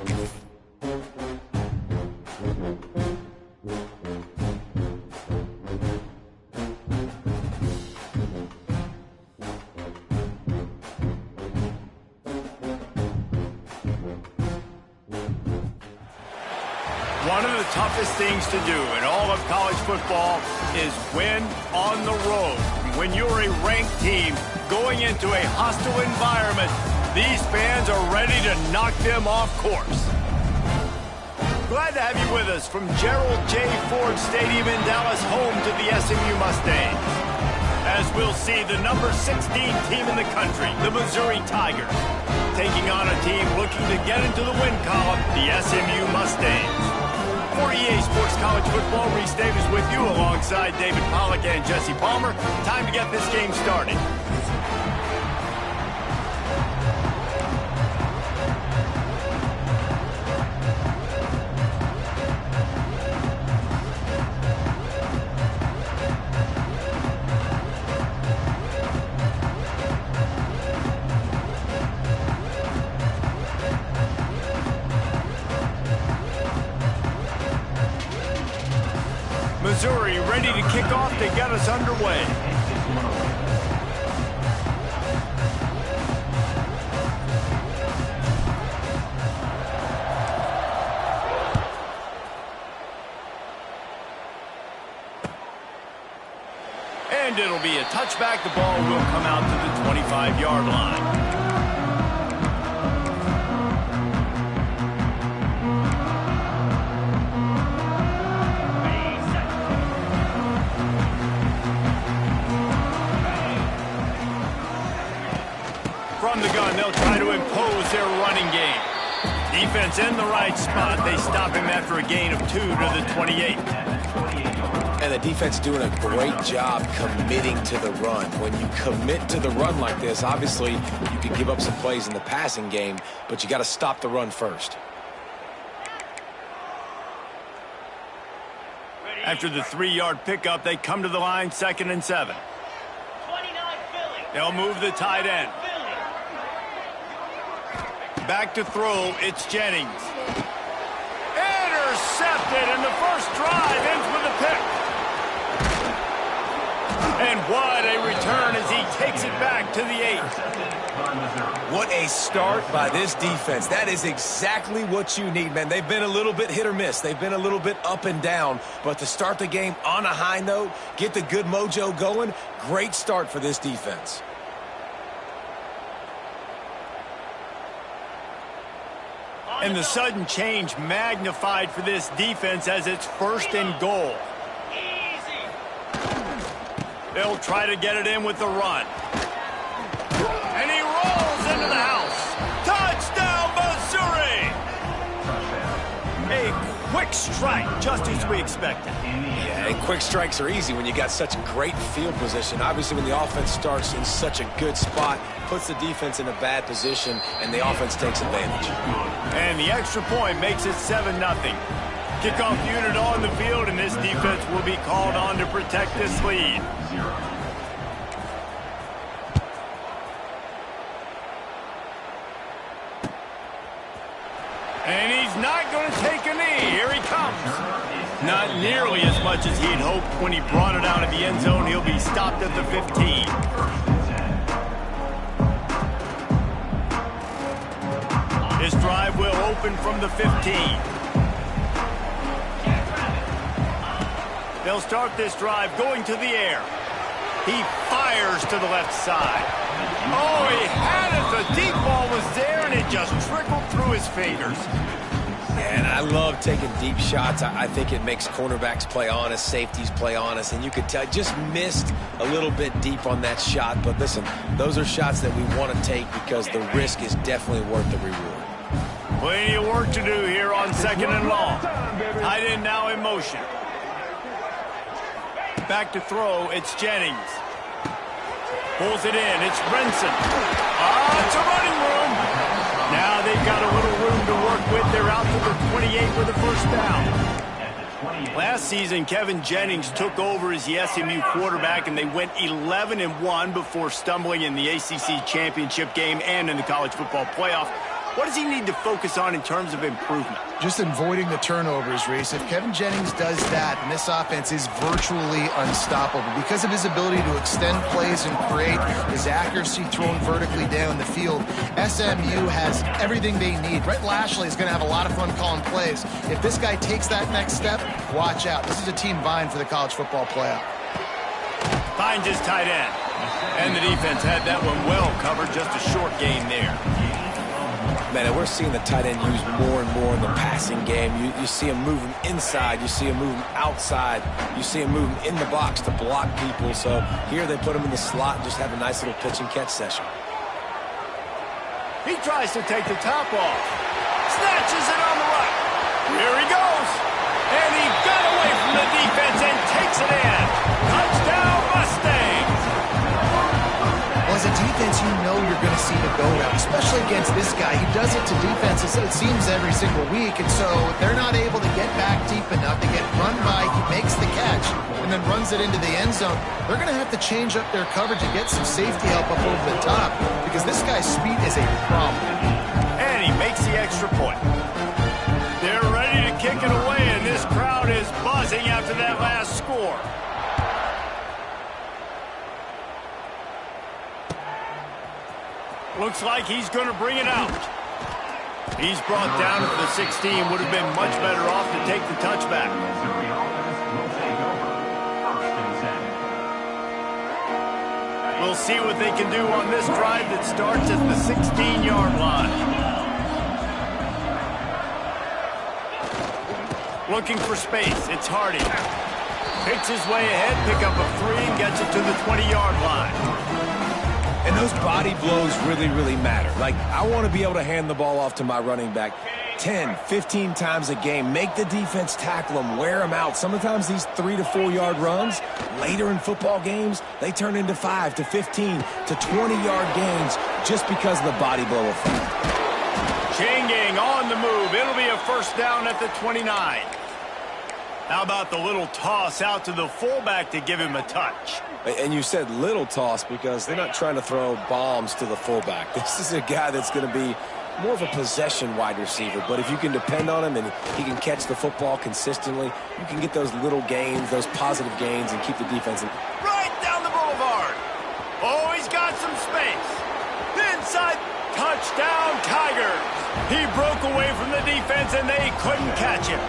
One of the toughest things to do in all of college football is win on the road. When you're a ranked team going into a hostile environment, these fans are ready to knock them off course. Glad to have you with us from Gerald J. Ford Stadium in Dallas, home to the SMU Mustangs. As we'll see the number 16 team in the country, the Missouri Tigers, taking on a team looking to get into the win column, the SMU Mustangs. For EA Sports College Football, Reese Davis with you alongside David Pollack and Jesse Palmer. Time to get this game started. Missouri ready to kick off to get us underway. And it'll be a touchback. The ball will come out to the 25-yard line. From the gun, they'll try to impose their running game. Defense in the right spot. They stop him after a gain of 2 to the 28. And the defense doing a great job committing to the run. When you commit to the run like this, obviously you can give up some plays in the passing game, but you got to stop the run first. After the 3-yard pickup, they come to the line, 2nd and 7. They'll move the tight end. Back to throw, it's Jennings. Intercepted, and the first drive ends with a pick. And what a return as he takes it back to the 8. What a start by this defense. That is exactly what you need, man. They've been a little bit hit or miss. They've been a little bit up and down. But to start the game on a high note, get the good mojo going, great start for this defense. And the sudden change magnified for this defense as it's 1st and goal. They'll try to get it in with the run. And he rolls into the house. Touchdown, Missouri! A quick strike, just as we expected. Yeah, and quick strikes are easy when you got such great field position. Obviously, when the offense starts in such a good spot, puts the defense in a bad position, and the offense takes advantage. And the extra point makes it 7-0. Kickoff unit on the field, and this defense will be called on to protect this lead. And he's not going to take a knee. Here he comes. Not nearly as much as he'd hoped when he brought it out of the end zone. He'll be stopped at the 15. This drive will open from the 15. They'll start this drive going to the air. He fires to the left side. Oh, he had it. The deep ball was there, and it just trickled through his fingers. And I love taking deep shots. I think it makes cornerbacks play honest, safeties play honest, and you could tell just missed a little bit deep on that shot. But listen, those are shots that we want to take because the risk is definitely worth the reward. Plenty of work to do here on 2nd and long. Tight end now in motion. Back to throw, it's Jennings. Pulls it in, it's Brinson. It's a running room. Now they've got a little room to work with. They're out to the 28 with a first down. Last season, Kevin Jennings took over as the SMU quarterback, and they went 11-1 before stumbling in the ACC championship game and in the college football playoff. What does he need to focus on in terms of improvement? Just avoiding the turnovers, Reese. If Kevin Jennings does that, then this offense is virtually unstoppable because of his ability to extend plays and create, his accuracy thrown vertically down the field. SMU has everything they need. Brett Lashley is going to have a lot of fun calling plays. If this guy takes that next step, watch out. This is a team vying for the college football playoff. Finds his tight end. And the defense had that one well covered, just a short gain there. Man, and we're seeing the tight end used more and more in the passing game. You see him moving inside. You see him moving outside. You see him moving in the box to block people. So here they put him in the slot and just have a nice little pitch and catch session. He tries to take the top off. Snatches it on the right. Here he goes. And he got away from the defense and takes it in. Touchdown, Mustangs. Well, as a defense, you know you're going to see the go route, especially against this guy. He does it to defenses, it seems, every single week, and so they're not able to get back deep enough. They get run by, he makes the catch, and then runs it into the end zone. They're going to have to change up their coverage and get some safety help up over the top because this guy's speed is a problem. And he makes the extra point. They're ready to kick it away, and this crowd is buzzing after that last score. Looks like he's going to bring it out. He's brought down to the 16. Would have been much better off to take the touchback. We'll see what they can do on this drive that starts at the 16-yard line. Looking for space. It's Hardy. Picks his way ahead, pick up a 3, and gets it to the 20-yard line. And those body blows really, really matter. Like, I want to be able to hand the ball off to my running back 10, 15 times a game. Make the defense tackle them, wear them out. Sometimes these 3 to 4 yard runs, later in football games, they turn into 5 to 15 to 20-yard gains just because of the body blow effect. Chain gang on the move. It'll be a first down at the 29. How about the little toss out to the fullback to give him a touch? And you said little toss because they're not trying to throw bombs to the fullback. This is a guy that's going to be more of a possession wide receiver. But if you can depend on him and he can catch the football consistently, you can get those little gains, those positive gains, and keep the defense in. Right down the boulevard. Oh, he's got some space. Inside, touchdown, Tigers. He broke away from the defense, and they couldn't catch him.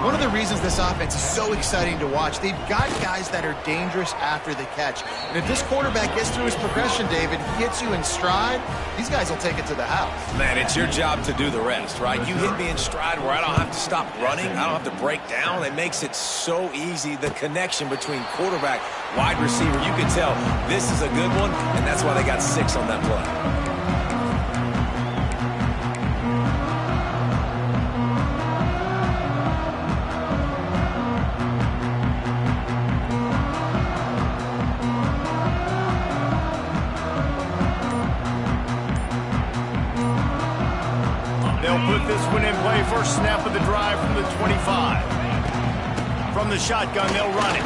One of the reasons this offense is so exciting to watch, they've got guys that are dangerous after the catch. And if this quarterback gets through his progression, David, he hits you in stride, these guys will take it to the house. Man, it's your job to do the rest, right? You hit me in stride where I don't have to stop running. I don't have to break down. It makes it so easy. The connection between quarterback, wide receiver, you can tell this is a good one, and that's why they got 6 on that play. Put this one in play. First snap of the drive from the 25. From the shotgun, they'll run it.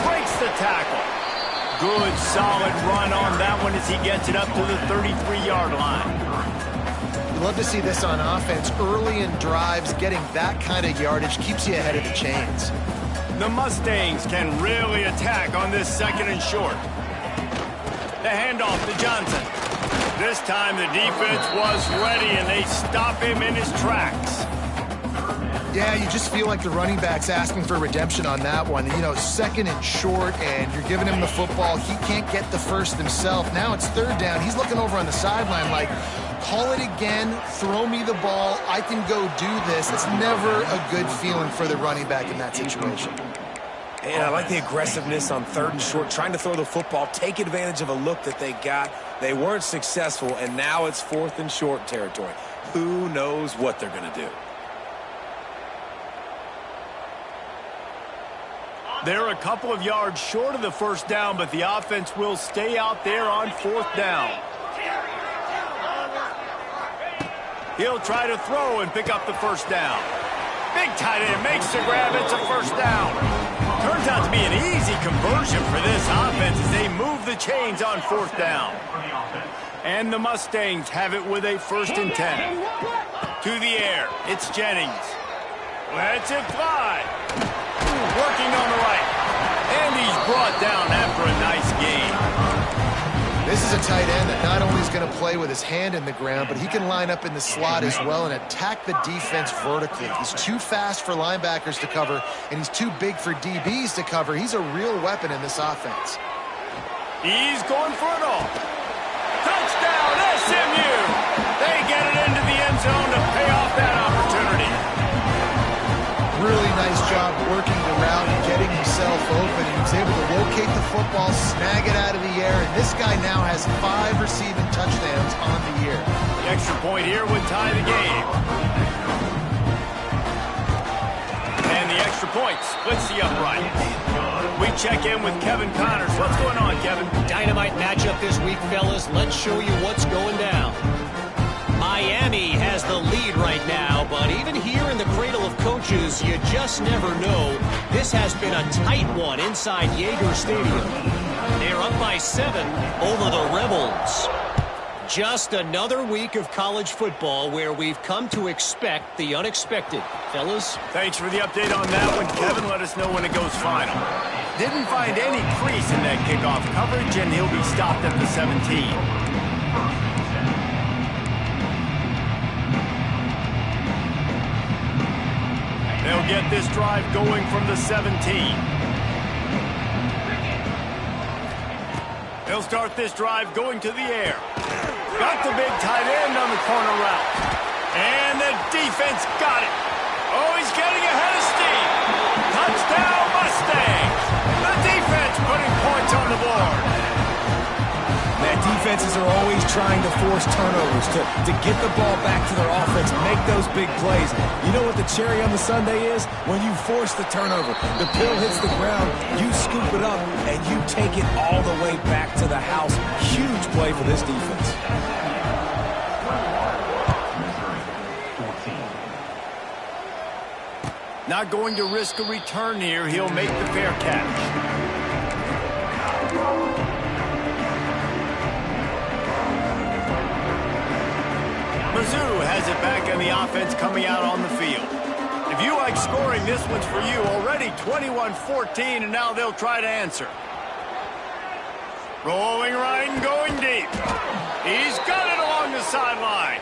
Breaks the tackle. Good, solid run on that one as he gets it up to the 33-yard line. You love to see this on offense. Early in drives, getting that kind of yardage keeps you ahead of the chains. The Mustangs can really attack on this second and short. The handoff to Johnson. This time the defense was ready, and they stop him in his tracks. Yeah, you just feel like the running back's asking for redemption on that one. You know, second and short, and you're giving him the football. He can't get the first himself. Now it's third down. He's looking over on the sideline like, call it again, throw me the ball, I can go do this. It's never a good feeling for the running back in that situation. And I like the aggressiveness on third and short, trying to throw the football, take advantage of a look that they got. They weren't successful, and now it's fourth and short territory. Who knows what they're going to do? They're a couple of yards short of the first down, but the offense will stay out there on fourth down. He'll try to throw and pick up the first down. Big tight end makes the grab. It's a first down. Turns out to be an easy conversion for this offense as they move the chains on fourth down. And the Mustangs have it with a 1st and 10. To the air, it's Jennings. Lets it fly. Working on the right. And he's brought down after a nice gain. This is a tight end that not only is going to play with his hand in the ground, but he can line up in the slot as well and attack the defense vertically. He's too fast for linebackers to cover, and he's too big for DBs to cover. He's a real weapon in this offense. He's going for it all. Touchdown, SMU! They get it into the end zone to pay off that opportunity. Really nice job working the route and getting himself open. He was able to locate the football, snag it out of the air, and this guy now has 5 receiving touchdowns on the year. The extra point here would tie the game. And the extra point splits the upright. We check in with Kevin Connors. What's going on, Kevin? Dynamite matchup this week, fellas. Let's show you what's going down. Miami has the lead right now, but even here in the cradle of coaches, you just never know. This has been a tight one inside Yager Stadium. They're up by 7 over the Rebels. Just another week of college football where we've come to expect the unexpected. Fellas? Thanks for the update on that one, Kevin. Let us know when it goes final. Didn't find any crease in that kickoff coverage, and he'll be stopped at the 17. They'll get this drive going from the 17. They'll start this drive going to the air. Got the big tight end on the corner route. And the defense got it. Oh, he's getting ahead of steam. Touchdown, Mustangs. The defense putting points on the board. Man, defenses are always trying to force turnovers to get the ball back to their offense, make those big plays. You know what the cherry on the sundae is? When you force the turnover, the pill hits the ground, you scoop it up, and you take it all the way back to the house. Huge play for this defense. Not going to risk a return here. He'll make the fair catch. Mizzou has it back in the offense coming out on the field. If you like scoring, this one's for you. Already 21-14, and now they'll try to answer. Rolling right and going deep. He's got it along the sideline.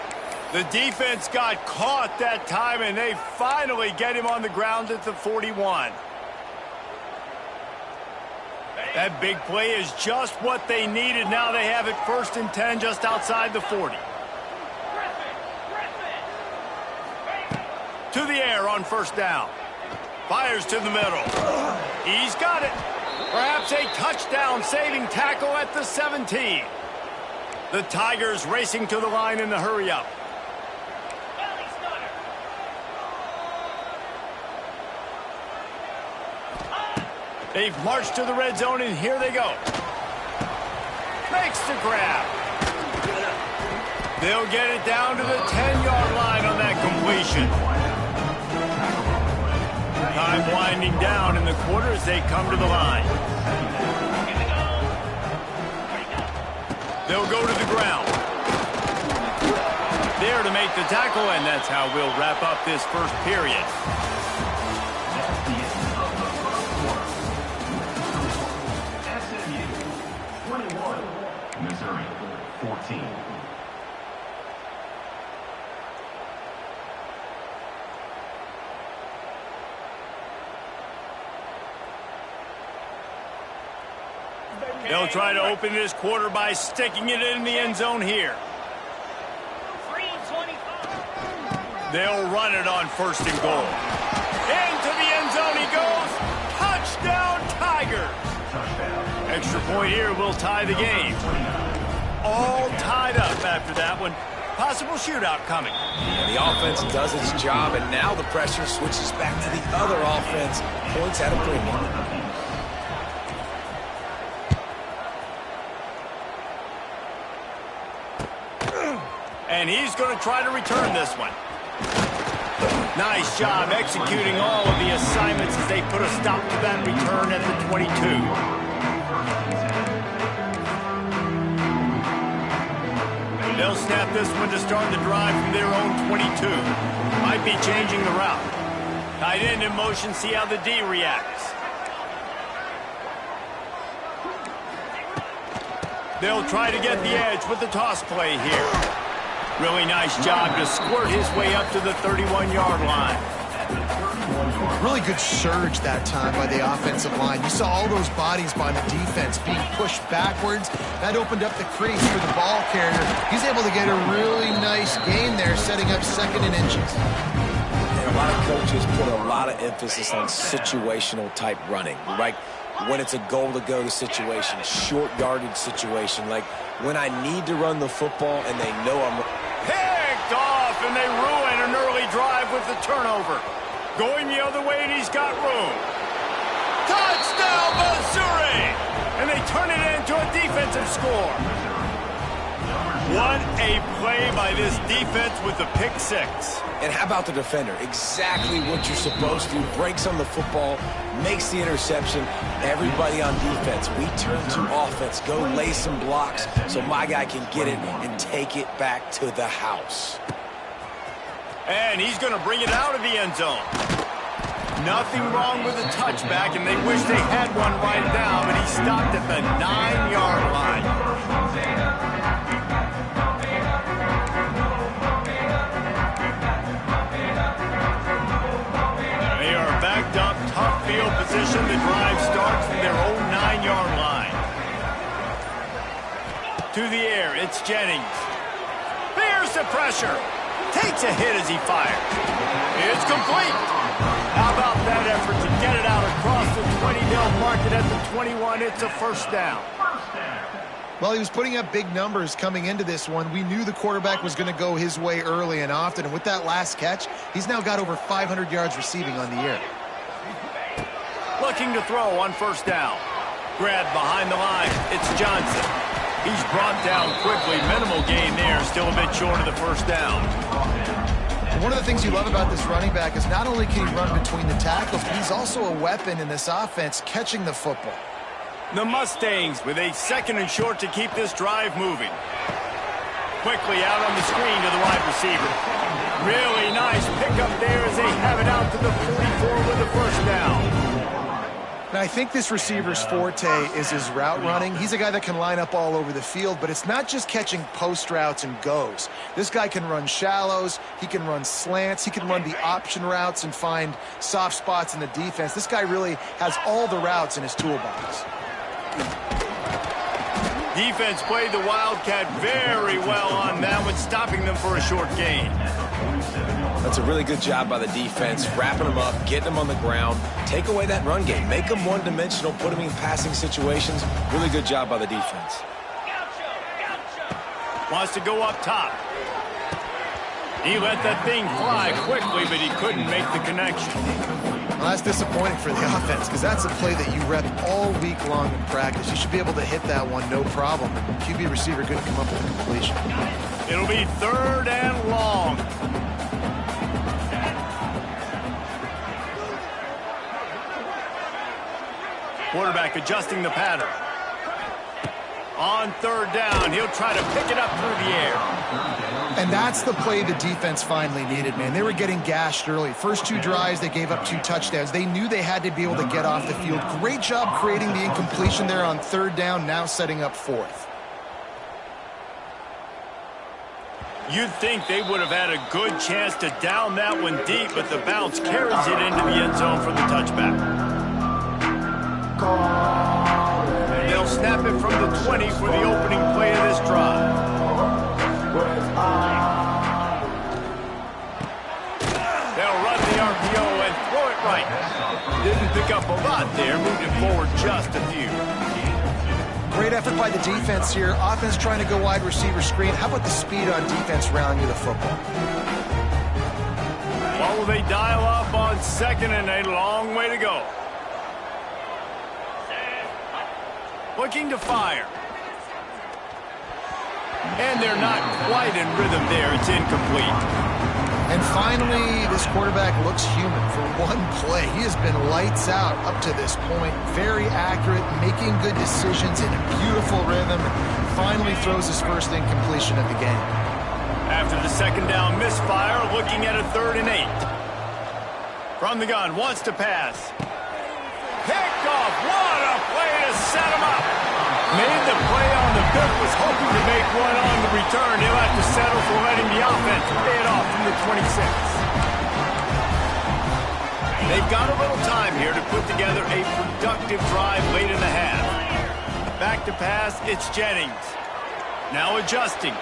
The defense got caught that time, and they finally get him on the ground at the 41. That big play is just what they needed. Now they have it 1st and 10 just outside the 40. To the air on 1st down. Fires to the middle. He's got it. Perhaps a touchdown-saving tackle at the 17. The Tigers racing to the line in the hurry-up. They've marched to the red zone, and here they go. Makes the grab. They'll get it down to the 10-yard line on that completion. Time winding down in the quarter as they come to the line. They'll go to the ground. There to make the tackle, and that's how we'll wrap up this first period. SMU 21, Missouri 14. They'll try to open this quarter by sticking it in the end zone here. They'll run it on 1st and goal. Into the end zone he goes. Touchdown, Tigers. Extra point here will tie the game. All tied up after that one. Possible shootout coming. And the offense does its job, and now the pressure switches back to the other offense. Points at a premium. And he's going to try to return this one. Nice job executing all of the assignments as they put a stop to that return at the 22. They'll snap this one to start the drive from their own 22. Might be changing the route. Tight end in motion, see how the D reacts. They'll try to get the edge with the toss play here. Really nice job to squirt his way up to the 31-yard line. Really good surge that time by the offensive line. You saw all those bodies by the defense being pushed backwards. That opened up the crease for the ball carrier. He's able to get a really nice gain there, setting up 2nd and inches. And a lot of coaches put a lot of emphasis on situational type running, right? When it's a goal-to-go situation, short yardage situation, like when I need to run the football and they know I'm... Picked off, and they ruin an early drive with the turnover. Going the other way, and he's got room. Touchdown, Missouri! And they turn it into a defensive score. What a play by this defense with the pick 6. And how about the defender? Exactly what you're supposed to. Breaks on the football, makes the interception. Everybody on defense, we turn to offense. Go lay some blocks so my guy can get it and take it back to the house. And he's going to bring it out of the end zone. Nothing wrong with the touchback, and they wish they had one right now, but he stopped at the 9-yard line. They are backed up, tough field position. The drive starts from their own 9-yard line. To the air, it's Jennings. There's the pressure. Takes a hit as he fires. It's complete. How about that effort to get it out across the 20? They'll mark it at the 21. It's a first down. Well, he was putting up big numbers coming into this one. We knew the quarterback was going to go his way early and often. And with that last catch, he's now got over 500 yards receiving on the year. Looking to throw on first down. Grab behind the line. It's Johnson. He's brought down quickly. Minimal gain there. Still a bit short of the first down. One of the things you love about this running back is not only can he run between the tackles, but he's also a weapon in this offense catching the football. The Mustangs with a 2nd and short to keep this drive moving. Quickly out on the screen to the wide receiver. Really nice pickup there as they have it out to the 44 with the first down. Now, I think this receiver's forte is his route running. He's a guy that can line up all over the field, but it's not just catching post routes and goes. This guy can run shallows, he can run slants, he can run the option routes and find soft spots in the defense. This guy really has all the routes in his toolbox. Defense played the Wildcat very well on that one, stopping them for a short gain. That's a really good job by the defense, wrapping them up, getting them on the ground, take away that run game, make them one-dimensional, put them in passing situations. Really good job by the defense. Wants to go up top. He let that thing fly quickly, but he couldn't make the connection. Well, that's disappointing for the offense because that's a play that you rep all week long in practice. You should be able to hit that one no problem. QB receiver couldn't come up with a completion. It'll be 3rd and long. Quarterback adjusting the pattern. On 3rd down, he'll try to pick it up through the air. And that's the play the defense finally needed, man. They were getting gashed early. First 2 drives, they gave up 2 touchdowns. They knew they had to be able to get off the field. Great job creating the incompletion there on 3rd down, now setting up 4th. You'd think they would have had a good chance to down that one deep, but the bounce carries it into the end zone for the touchback. And they'll snap it from the 20 for the opening play of this drive. They'll run the RPO and throw it right. Didn't pick up a lot there, moving forward just a few. Great effort by the defense here. Offense trying to go wide receiver screen. How about the speed on defense rallying to the football? Well, they dial up on 2nd and a long way to go. Looking to fire. And they're not quite in rhythm there. It's incomplete. And finally, this quarterback looks human for one play. He has been lights out up to this point. Very accurate, making good decisions in a beautiful rhythm. And finally throws his first incompletion of the game. After the second down misfire, looking at a 3rd and 8. From the gun, wants to pass. Picked off. What a play to set him up. Made the play on the pick, was hoping to make one on the return. He'll have to settle for letting the offense pay it off from the 26. They've got a little time here to put together a productive drive late in the half. Back to pass, it's Jennings. Now adjusting.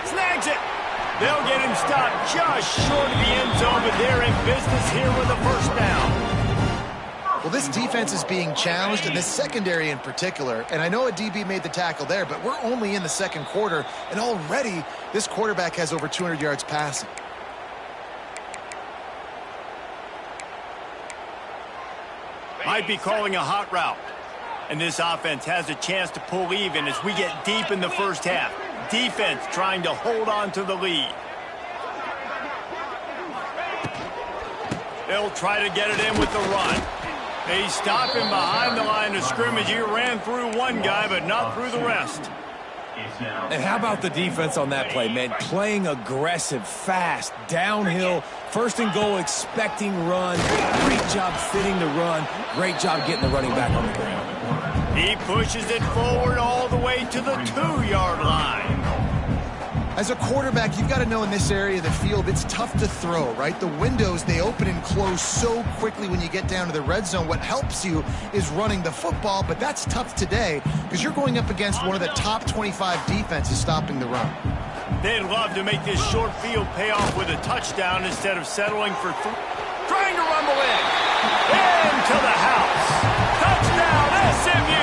Snags it. They'll get him stopped just short of the end zone, but they're in business here with a first down. Well, this defense is being challenged, and this secondary in particular. And I know a DB made the tackle there, but we're only in the second quarter, and already this quarterback has over 200 yards passing. Might be calling a hot route. And this offense has a chance to pull even as we get deep in the first half. Defense trying to hold on to the lead. They'll try to get it in with the run. They stop him behind the line of scrimmage. He ran through one guy, but not through the rest. And how about the defense on that play, man? Playing aggressive, fast, downhill, 1st and goal, expecting run. Great job fitting the run. Great job getting the running back on the ground. He pushes it forward all the way to the 2-yard line. As a quarterback, you've got to know in this area of the field, it's tough to throw, right? The windows, they open and close so quickly when you get down to the red zone. What helps you is running the football, but that's tough today because you're going up against one of the top 25 defenses stopping the run. They'd love to make this short field pay off with a touchdown instead of settling for trying to rumble in. Into the house. Touchdown, SMU!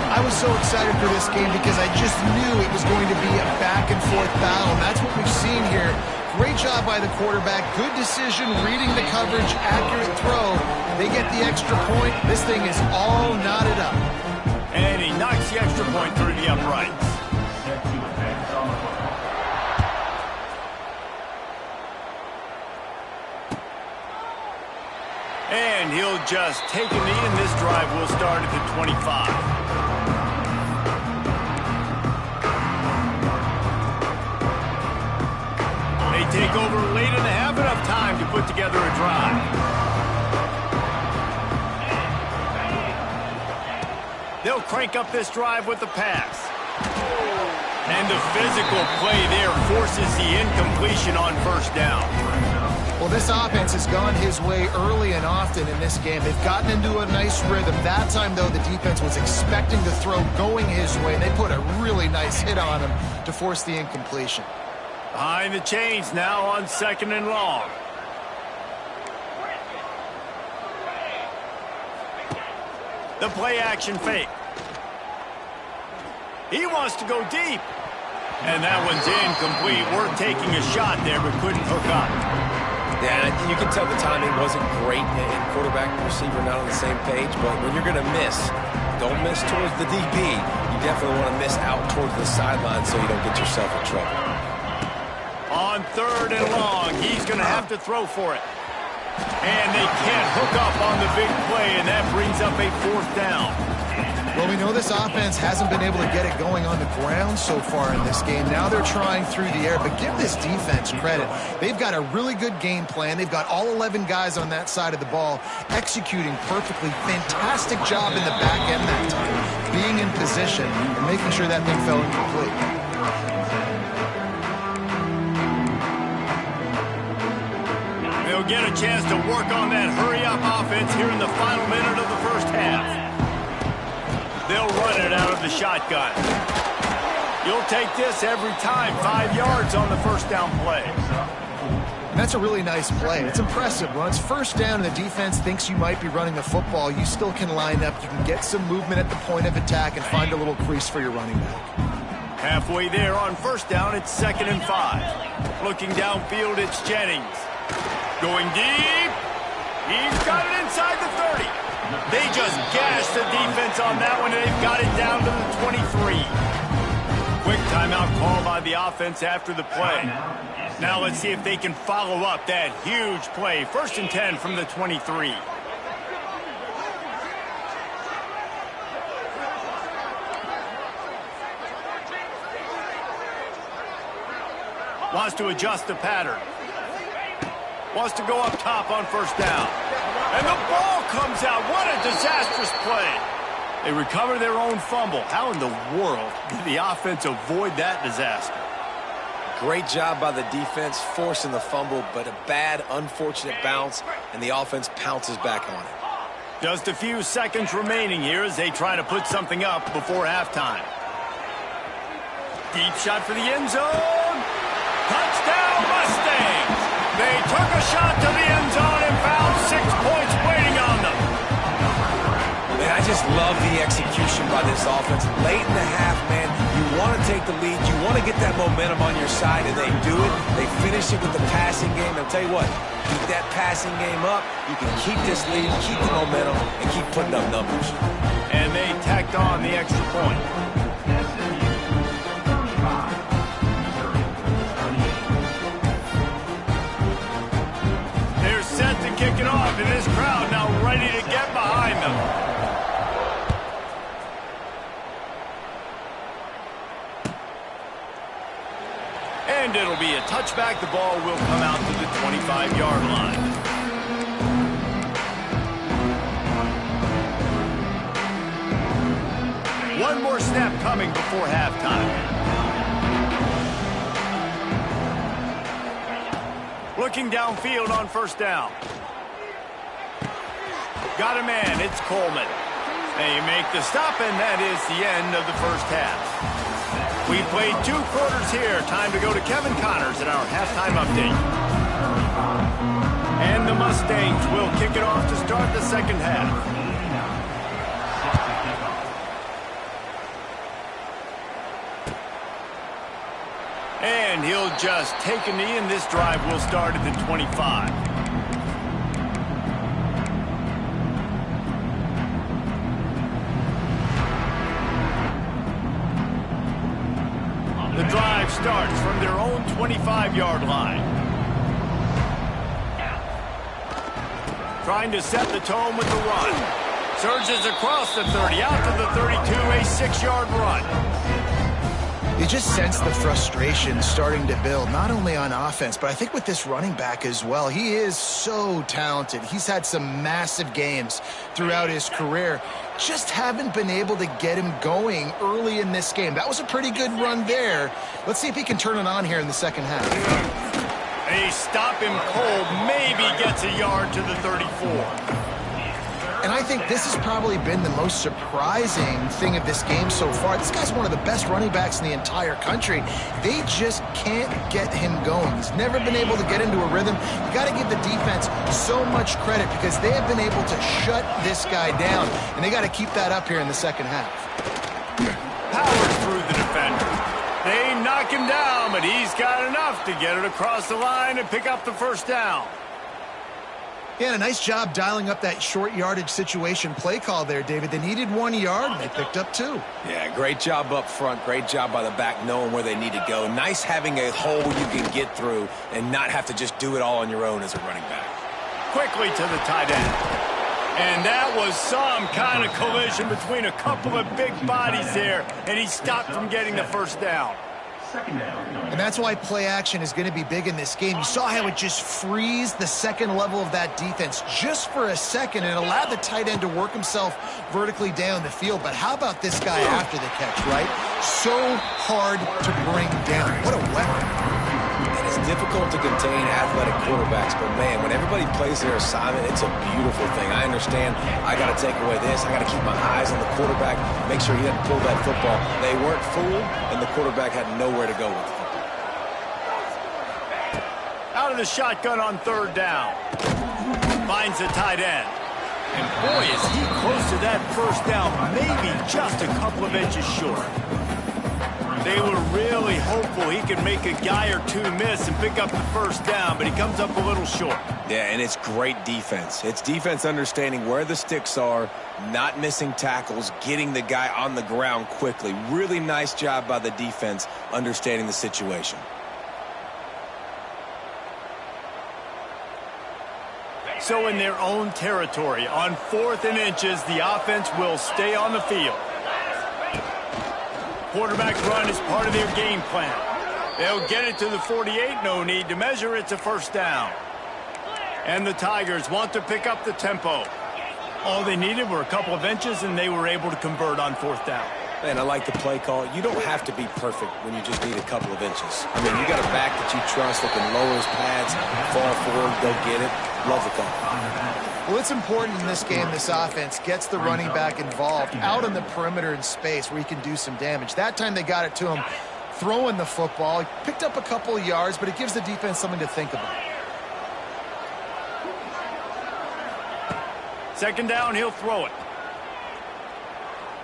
I was so excited for this game because I just knew it was going to be a back-and-forth battle, and that's what we've seen here. Great job by the quarterback. Good decision, reading the coverage, accurate throw. They get the extra point. This thing is all knotted up. And he knocks the extra point through the uprights. And he'll just take a knee, and this drive will start at the 25. Take over late in the half, enough time to put together a drive. They'll crank up this drive with the pass. And the physical play there forces the incompletion on first down. Well, this offense has gone his way early and often in this game. They've gotten into a nice rhythm. That time, though, the defense was expecting the throw going his way, and they put a really nice hit on him to force the incompletion. Behind the chains now on 2nd and long. The play action fake. He wants to go deep. And that one's incomplete. Worth taking a shot there, but couldn't hook up. Yeah, you can tell the timing wasn't great, and quarterback and receiver not on the same page, but when you're going to miss, don't miss towards the DB. You definitely want to miss out towards the sideline so you don't get yourself in trouble. On 3rd and long, he's going to have to throw for it. And they can't hook up on the big play, and that brings up a 4th down. Well, we know this offense hasn't been able to get it going on the ground so far in this game. Now they're trying through the air, but give this defense credit. They've got a really good game plan. They've got all 11 guys on that side of the ball executing perfectly. Fantastic job in the back end that time, being in position and making sure that thing fell incomplete. They'll get a chance to work on that hurry-up offense here in the final minute of the first half. They'll run it out of the shotgun. You'll take this every time. 5 yards on the first down play. And that's a really nice play. It's impressive. When it's first down and the defense thinks you might be running the football, you still can line up. You can get some movement at the point of attack and find a little crease for your running back. Halfway there on first down, it's 2nd and 5. Looking downfield, it's Jennings. Going deep. He's got it inside the 30. They just gashed the defense on that one, and they've got it down to the 23. Quick timeout call by the offense after the play. Now let's see if they can follow up that huge play. 1st and 10 from the 23. Wants to adjust the pattern. Wants to go up top on first down. And the ball comes out. What a disastrous play. They recover their own fumble. How in the world did the offense avoid that disaster? Great job by the defense forcing the fumble, but a bad, unfortunate bounce, and the offense pounces back on it. Just a few seconds remaining here as they try to put something up before halftime. Deep shot for the end zone. Touchdown, Mustangs! They took a shot to the end zone and found 6 points waiting on them. Man, I just love the execution by this offense. Late in the half, man, you want to take the lead. You want to get that momentum on your side, and they do it. They finish it with the passing game. I'll tell you what, keep that passing game up. You can keep this lead, keep the momentum, and keep putting up numbers. And they tacked on the extra point. They're set to kick it off, and this crowd now ready to get behind them. And it'll be a touchback. The ball will come out to the 25-yard line. One more snap coming before halftime. Looking downfield on first down. Got a man. It's Coleman. They make the stop, and that is the end of the first half. We played 2 quarters here. Time to go to Kevin Connors in our halftime update. And the Mustangs will kick it off to start the second half. And he'll just take a knee, and this drive will start at the 25. The drive starts from their own 25-yard line. Trying to set the tone with the run. Surges across the 30, out to the 32, a 6-yard run. You just sense the frustration starting to build, not only on offense, but I think with this running back as well. He is so talented. He's had some massive games throughout his career. Just haven't been able to get him going early in this game. That was a pretty good run there. Let's see if he can turn it on here in the second half. They stop him cold, maybe gets a yard to the 34. And I think this has probably been the most surprising thing of this game so far. This guy's one of the best running backs in the entire country. They just can't get him going. He's never been able to get into a rhythm. You got to give the defense so much credit because they have been able to shut this guy down. And they got to keep that up here in the second half. Powers through the defender. They knock him down, but he's got enough to get it across the line and pick up the first down. Yeah, a nice job dialing up that short yardage situation play call there, David. They needed 1 yard, and they picked up 2. Yeah, great job up front. Great job by the back knowing where they need to go. Nice having a hole you can get through and not have to just do it all on your own as a running back. Quickly to the tight end. And that was some kind of collision between a couple of big bodies there, and he stopped from getting the first down. And that's why play action is going to be big in this game. You saw how it just frees the second level of that defense just for a second and allowed the tight end to work himself vertically down the field. But how about this guy after the catch, right? So hard to bring down. What a weapon. And it's difficult to contain athletic quarterbacks, but man, when everybody plays their assignment, it's a beautiful thing. I understand I got to take away this. I got to keep my eyes on the quarterback, make sure he doesn't pull that football. They weren't fooled, and the quarterback had nowhere to go with the football. Out of the shotgun on third down. Finds the tight end. And boy, is he close to that first down, maybe just a couple of inches short. They were really hopeful he could make a guy or two miss and pick up the first down, but he comes up a little short. Yeah, and it's great defense. It's defense understanding where the sticks are, not missing tackles, getting the guy on the ground quickly. Really nice job by the defense understanding the situation. So in their own territory, on 4th and inches, the offense will stay on the field. Quarterback run is part of their game plan. They'll get it to the 48, no need to measure. It's a first down. And the Tigers want to pick up the tempo. All they needed were a couple of inches, and they were able to convert on fourth down. Man, I like the play call. You don't have to be perfect when you just need a couple of inches. I mean, you got a back that you trust that can lower his pads, fall forward, go get it. Love the call. Well, it's important in this game, this offense gets the running back involved out on the perimeter in space where he can do some damage. That time they got it to him throwing the football. He picked up a couple of yards, but it gives the defense something to think about. Second down, he'll throw it.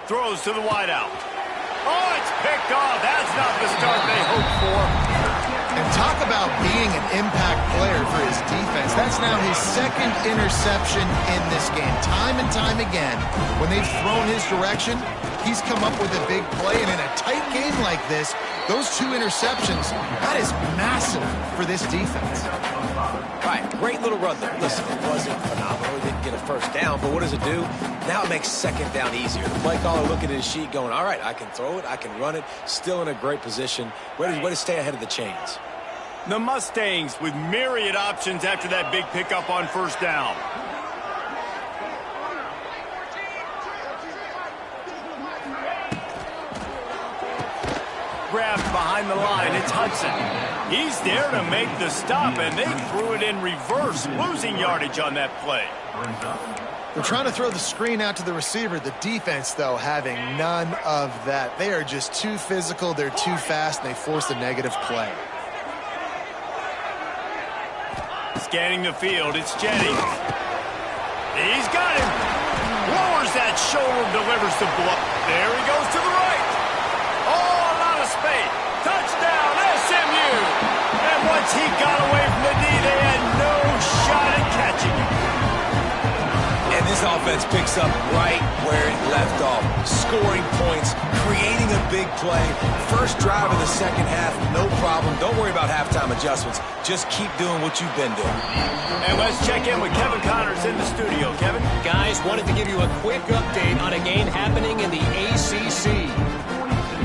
Throws to the wideout. Oh, it's picked off. That's not the start they hoped for. And talk about being an impact player for his defense. That's now his second interception in this game. Time and time again, when they've thrown his direction, he's come up with a big play. And in a tight game like this, those 2 interceptions, that is massive for this defense. Right, great little run there. Listen, it wasn't phenomenal. He didn't get a first down, but what does it do? Now it makes second down easier. The play caller looking at his sheet going, all right, I can throw it, I can run it, still in a great position. Way to stay ahead of the chains. The Mustangs with myriad options after that big pickup on first down. Grabbed behind the line, it's Hudson. He's there to make the stop, and they threw it in reverse, losing yardage on that play. They're trying to throw the screen out to the receiver. The defense, though, having none of that. They are just too physical, they're too fast, and they force a negative play. Scanning the field, it's Jennings. He's got him. Lowers that shoulder, delivers the blow. There he goes to the right. Oh, a lot of space. Touchdown, SMU. And once he got away from the D, they had no shot at catching him. And this offense picks up right where it left off. Scoring points, creating a big play. First drive of the second half, no problem. Don't worry about halftime adjustments. Just keep doing what you've been doing. And let's check in with Kevin Connors in the studio. Kevin? Guys, wanted to give you a quick update on a game happening in the ACC.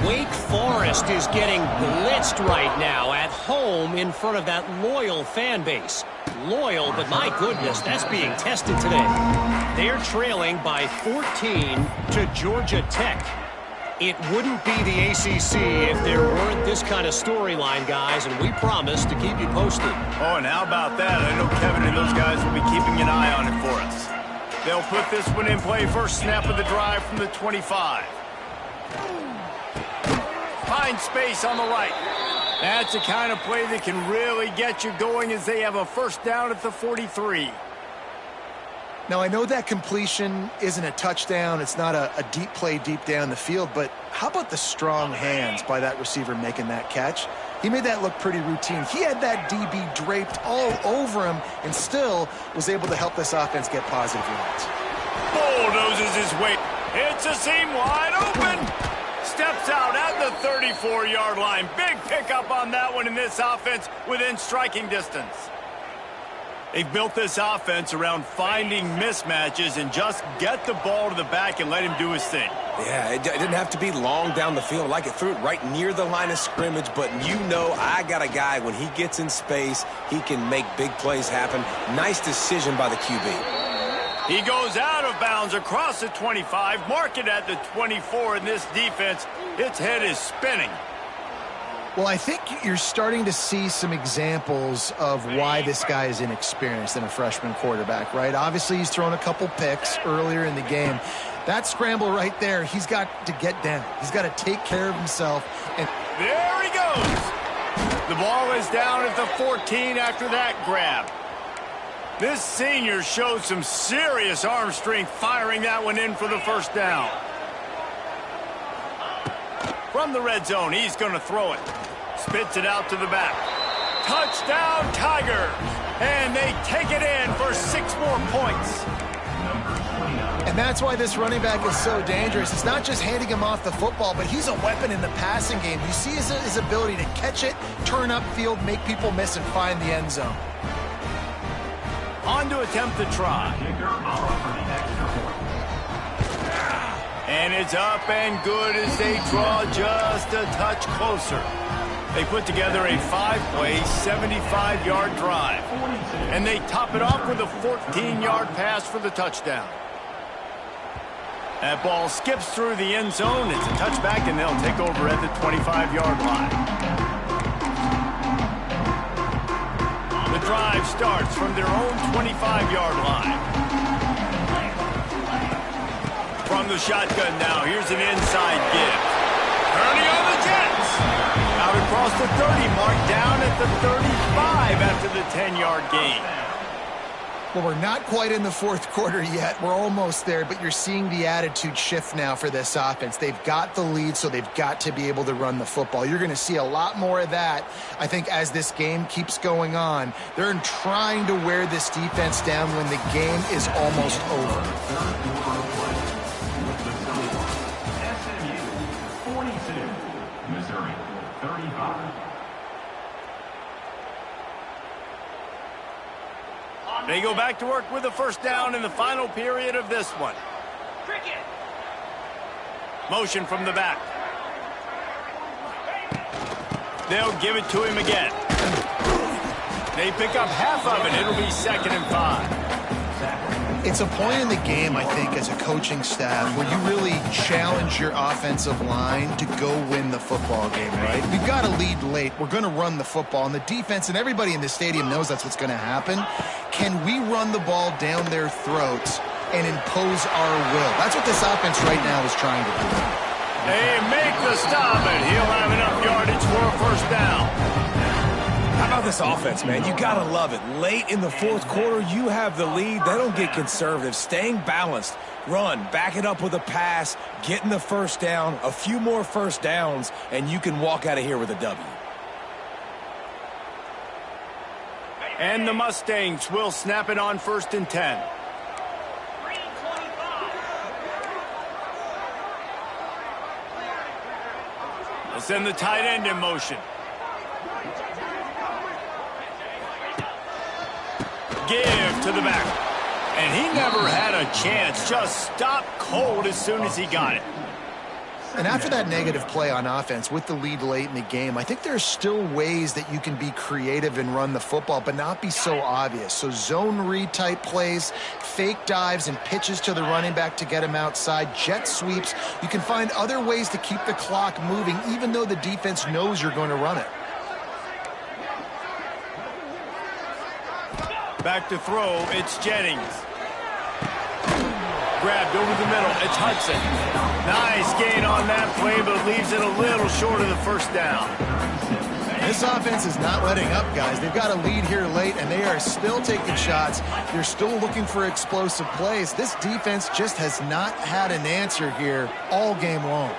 Wake Forest is getting blitzed right now at home in front of that loyal fan base. Loyal, but my goodness, that's being tested today. They're trailing by 14 to Georgia Tech. It wouldn't be the ACC if there weren't this kind of storyline, guys, and we promise to keep you posted. Oh, and how about that? I know Kevin and those guys will be keeping an eye on it for us. They'll put this one in play. First snap of the drive from the 25. Find space on the right. That's the kind of play that can really get you going as they have a first down at the 43. Now, I know that completion isn't a touchdown. It's not a deep play deep down the field, but how about the strong hands by that receiver making that catch? He made that look pretty routine. He had that DB draped all over him and still was able to help this offense get positive yards. Bulldozes his way. It's a seam wide open. Steps out at the 34-yard line. Big pickup on that one in this offense within striking distance. They've built this offense around finding mismatches and just get the ball to the back and let him do his thing. Yeah, it didn't have to be long down the field. Like it threw it right near the line of scrimmage, but you know I got a guy, when he gets in space, he can make big plays happen. Nice decision by the QB. He goes out of bounds across the 25, mark it at the 24, and this defense, its head is spinning. Well, I think you're starting to see some examples of why this guy is inexperienced in a freshman quarterback, right? Obviously, he's thrown a couple picks earlier in the game. That scramble right there, he's got to get down. He's got to take care of himself. And there he goes. The ball is down at the 14 after that grab. This senior showed some serious arm strength firing that one in for the first down. From the red zone, he's going to throw it. Spits it out to the back. Touchdown, Tigers! And they take it in for 6 more points. And that's why this running back is so dangerous. It's not just handing him off the football, but he's a weapon in the passing game. You see his ability to catch it, turn upfield, make people miss, and find the end zone. On to attempt the try. And it's up and good as they draw just a touch closer. They put together a 5-play, 75-yard drive. And they top it off with a 14-yard pass for the touchdown. That ball skips through the end zone. It's a touchback, and they'll take over at the 25-yard line. The drive starts from their own 25-yard line. From the shotgun now, here's an inside give. Turning on the Jets. Out across the 30 mark, down at the 35 after the 10-yard gain. Well, we're not quite in the fourth quarter yet. We're almost there, but you're seeing the attitude shift now for this offense. They've got the lead, so they've got to be able to run the football. You're going to see a lot more of that, I think, as this game keeps going on. They're trying to wear this defense down when the game is almost over. SMU 42, Missouri 35. They go back to work with a first down in the final period of this one. Motion from the back. They'll give it to him again. They pick up half of it. It'll be 2nd and 5. It's a point in the game, I think, as a coaching staff where you really challenge your offensive line to go win the football game, right? We've got to lead late. We're going to run the football. And the defense and everybody in the stadium knows that's what's going to happen. Can we run the ball down their throats and impose our will? That's what this offense right now is trying to do. They make the stop, and he'll have enough yardage for a first down. How about this offense, man? You got to love it. Late in the fourth quarter, you have the lead. They don't get conservative. Staying balanced. Run, back it up with a pass, getting the first down, a few more first downs, and you can walk out of here with a W. And the Mustangs will snap it on 1st and 10. They'll send the tight end in motion. Give to the back. And he never had a chance. Just stopped cold as soon as he got it. And after that negative play on offense with the lead late in the game, I think there's still ways that you can be creative and run the football, but not be so obvious. So zone read type plays, fake dives and pitches to the running back to get him outside, jet sweeps. You can find other ways to keep the clock moving, even though the defense knows you're going to run it. Back to throw, it's Jennings. Grabbed over the middle, it's Hudson. Nice gain on that play, but leaves it a little short of the first down. This offense is not letting up, guys. They've got a lead here late, and they are still taking shots. They're still looking for explosive plays. This defense just has not had an answer here all game long.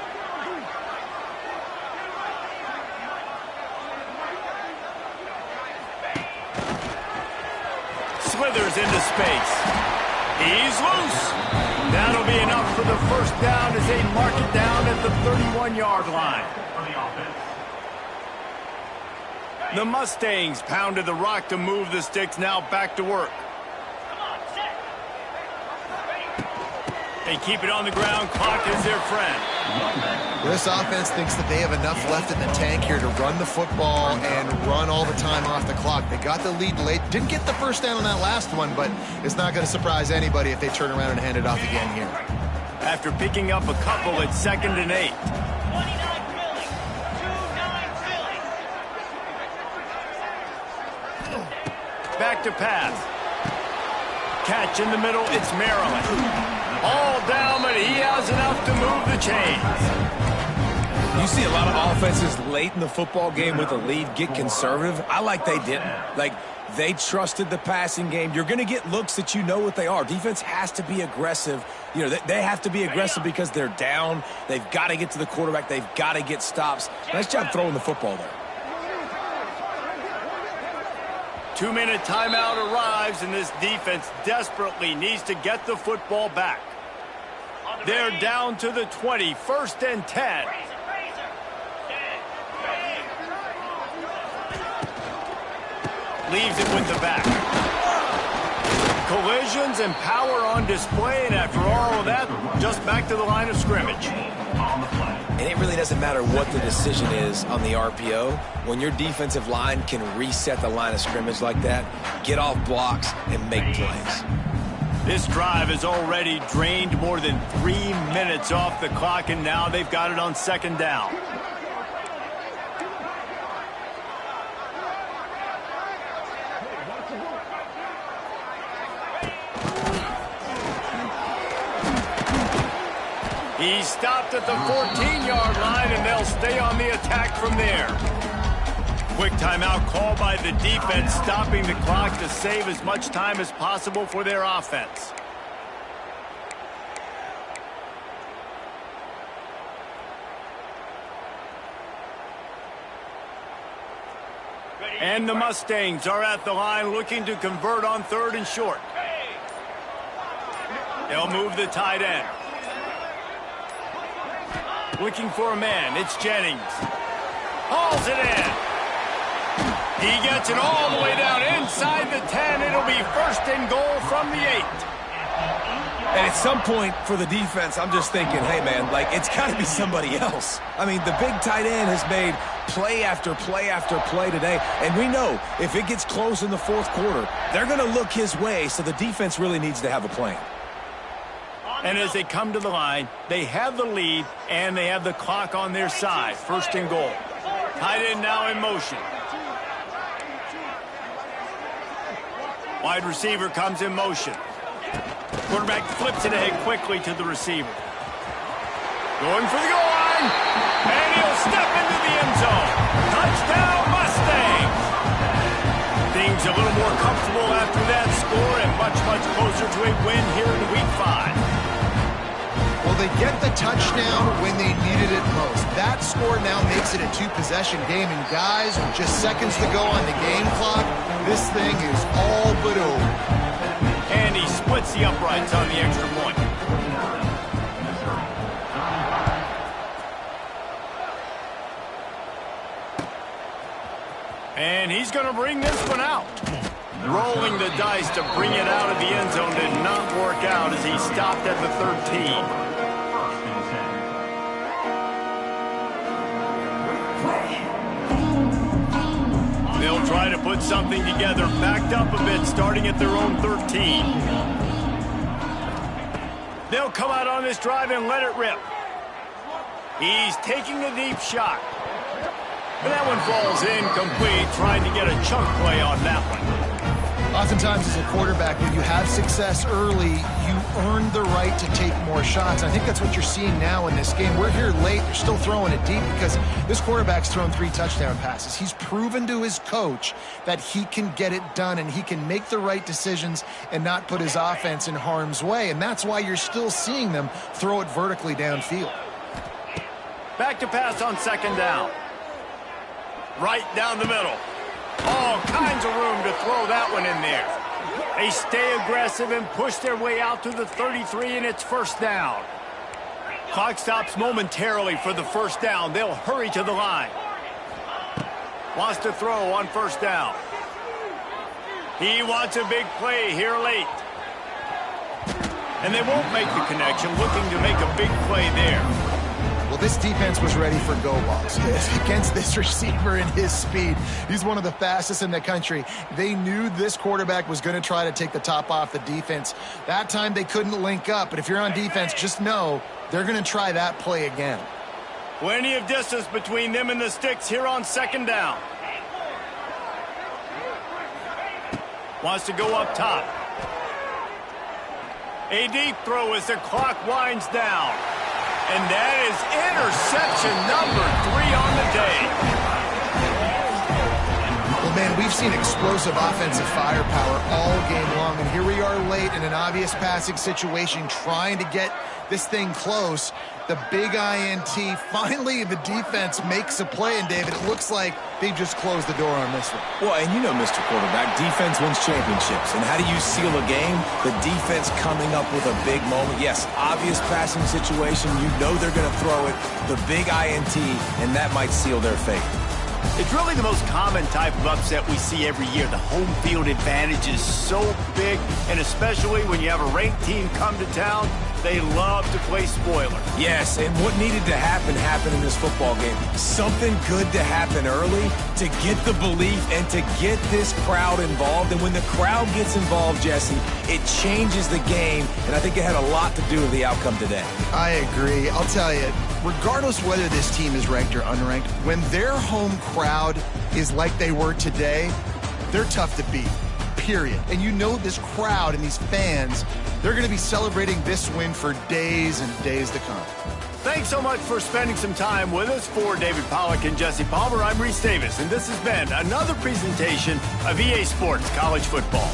Slithers into space. He's loose. That'll be enough for the first down as they mark it down at the 31-yard line. The Mustangs pounded the rock to move the sticks, now back to work. They keep it on the ground. Clock is their friend. This offense thinks that they have enough left in the tank here to run the football and run all the time off the clock. They got the lead late. Didn't get the first down on that last one, but it's not going to surprise anybody if they turn around and hand it off again here. After picking up a couple at 2nd and 8. Back to pass. Catch in the middle, it's Maryland. All down, but he has enough to move the chains. You see a lot of offenses late in the football game with a lead get conservative. I like they didn't. Like, they trusted the passing game. You're going to get looks that you know what they are. Defense has to be aggressive. You know, they have to be aggressive because they're down. They've got to get to the quarterback. They've got to get stops. Nice job throwing the football there. 2-minute timeout arrives, and this defense desperately needs to get the football back. They're down to the 20, 1st and 10. Leaves it with the back. Collisions and power on display, and after all of that, just back to the line of scrimmage. On the play. And it really doesn't matter what the decision is on the RPO. When your defensive line can reset the line of scrimmage like that, get off blocks and make plays. This drive has already drained more than 3 minutes off the clock, and now they've got it on second down. He's stopped at the 14-yard line, and they'll stay on the attack from there. Quick timeout call by the defense, stopping the clock to save as much time as possible for their offense. And the Mustangs are at the line looking to convert on 3rd and short. They'll move the tight end. Looking for a man. It's Jennings. Hauls it in. He gets it all the way down inside the 10. It'll be 1st and goal from the 8. And at some point for the defense, I'm just thinking, hey, man, like, it's got to be somebody else. I mean, the big tight end has made play after play after play today. And we know if it gets close in the 4th quarter, they're going to look his way, so the defense really needs to have a plan. And as they come to the line, they have the lead, and they have the clock on their side. 1st and goal. Tight end now in motion. Wide receiver comes in motion. Quarterback flips it ahead quickly to the receiver. Going for the goal line, and he'll step into the end zone. Touchdown, Mustangs! Things a little more comfortable after that score, and much, much closer to a win here in Week 5. Well, they get the touchdown when they needed it most. That score now makes it a 2-possession game. And guys, with just seconds to go on the game clock, this thing is all but over. And he splits the uprights on the extra point. And he's going to bring this one out. Rolling the dice to bring it out of the end zone did not work out as he stopped at the 13. They'll try to put something together, backed up a bit, starting at their own 13. They'll come out on this drive and let it rip. He's taking a deep shot. And that one falls incomplete, trying to get a chunk play on that one. Oftentimes as a quarterback, when you have success early, you earn the right to take more shots. I think that's what you're seeing now in this game. We're here late. They're still throwing it deep because this quarterback's thrown 3 touchdown passes. He's proven to his coach that he can get it done and he can make the right decisions and not put his offense in harm's way. And that's why you're still seeing them throw it vertically downfield. Back to pass on 2nd down. Right down the middle. All kinds of room to throw that one in there. They stay aggressive and push their way out to the 33, and it's 1st down. Clock stops momentarily for the 1st down. They'll hurry to the line. Wants to throw on 1st down. He wants a big play here late. And they won't make the connection, looking to make a big play there. Well, this defense was ready for go balls against this receiver and his speed. He's one of the fastest in the country. They knew this quarterback was going to try to take the top off the defense. That time they couldn't link up, but if you're on defense, just know they're going to try that play again. Plenty of distance between them and the sticks here on 2nd down. Wants to go up top. A deep throw as the clock winds down. And that is interception number 3 on the day. Well, man, we've seen explosive offensive firepower all game long, and here we are late in an obvious passing situation trying to get this thing close. The big INT, finally the defense makes a play, and David, it looks like they just closed the door on this one. Well, and you know, Mr. Quarterback, defense wins championships. And how do you seal a game? The defense coming up with a big moment. Yes, obvious passing situation. You know they're going to throw it. The big INT, and that might seal their fate. It's really the most common type of upset we see every year. The home field advantage is so big, and especially when you have a ranked team come to town, they love to play spoiler. Yes, and what needed to happen happened in this football game. Something good to happen early to get the belief and to get this crowd involved. And when the crowd gets involved, Jesse, it changes the game, and I think it had a lot to do with the outcome today. I agree. I'll tell you, regardless whether this team is ranked or unranked, when their home crowd is like they were today, they're tough to beat, period. And you know this crowd and these fans, they're going to be celebrating this win for days and days to come. Thanks so much for spending some time with us. For David Pollack and Jesse Palmer, I'm Reese Davis, and this has been another presentation of EA Sports College Football.